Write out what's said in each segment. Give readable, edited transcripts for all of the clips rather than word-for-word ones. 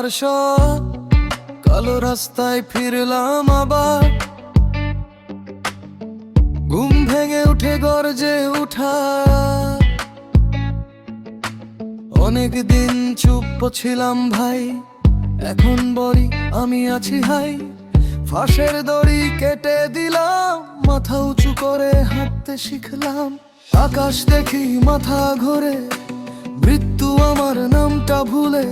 Versa কালো রাস্তায় ফিরলাম আবার, ঘুম ভেঙে উঠে গর্জে উঠা। অনেক দিন চুপ ছিলাম ভাই, এখন বলি আমি আছি হাই। ফাঁসের দড়ি কেটে দিলাম, মাথা উঁচু করে হাঁটতে শিখলাম। আকাশ দেখি মাথা ঘুরে, মৃত্যু আমার নামটা ভুলে।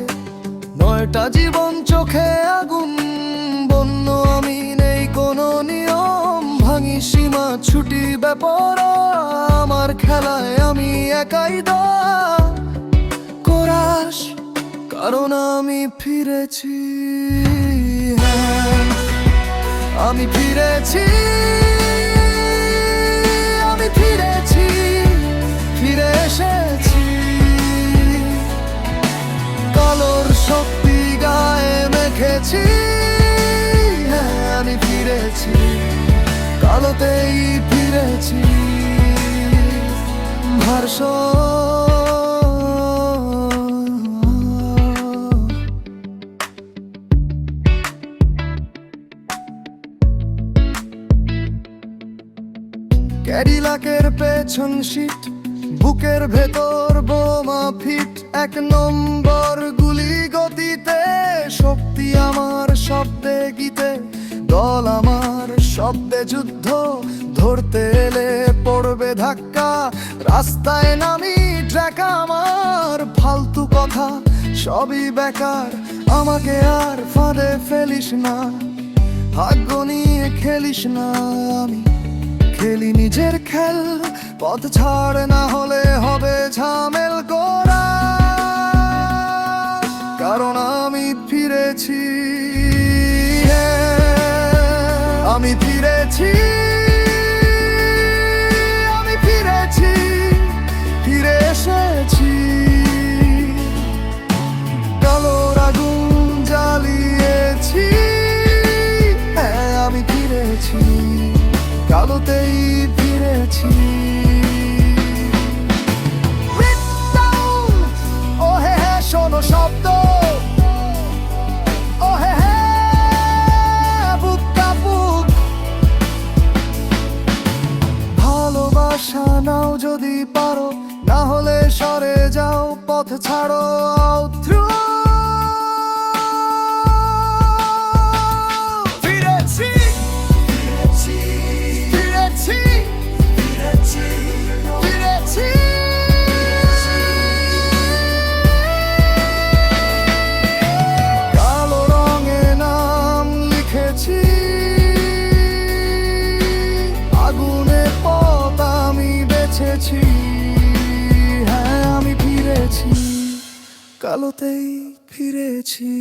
9টা জীবন চোখে আগুন, বন্য আমি নেই কোনো নিয়ম। ভাঙি সীমা ছুটি ব্যাপার, আমার খেলায় আমি একাই কোরাস, কারণ আমি ফিরেছি। হ্যাঁ, আমি ফিরেছি, আমি ফিরেছি, ফিরে এসেছি। কালোর শক্তি গায়ে মেখেছি। হ্যাঁ, আমি ফিরেছি, কালোতেই ফিরেছি। ভার্সা ক্যাডিলাকের পেছন সিট, বুকের ভেতর বোমা ফিট। 1 নম্বর গুলি গতিতে, শক্তি আমার শব্দে গীতে। দল আমার শব্দে যুদ্ধ, ধরতে এলে পড়বে ধাক্কা। রাস্তায় নামি ট্র্যাক আমার, ফালতু কথা সবই বেকার। আমাকে আর ফাঁদে ফেলিস না, ভাগ্য নিয়ে খেলিস না। আমি খেলি নিজের খেল, পথ ছাড় না হলে হবে ঝামেল করা। কারণ আমি ফিরেছি, আমি ফিরেছি, আমি ফিরেছি, ফিরে এসেছি। কালোর আগুন জ্বালিয়েছি। হ্যাঁ, আমি ফিরেছি, কালোতেই ফিরেছি। ও হে হে শোনো শব্দ, ও হে হে বুক কাপুক। ভালোবাসা নাও যদি পারো, না হলে সরে যাও, পথ ছাড়ো। থ্রু আগুনে পথ আমি বেছেছি। হ্যাঁ, আমি ফিরেছি, কালোতেই ফিরেছি।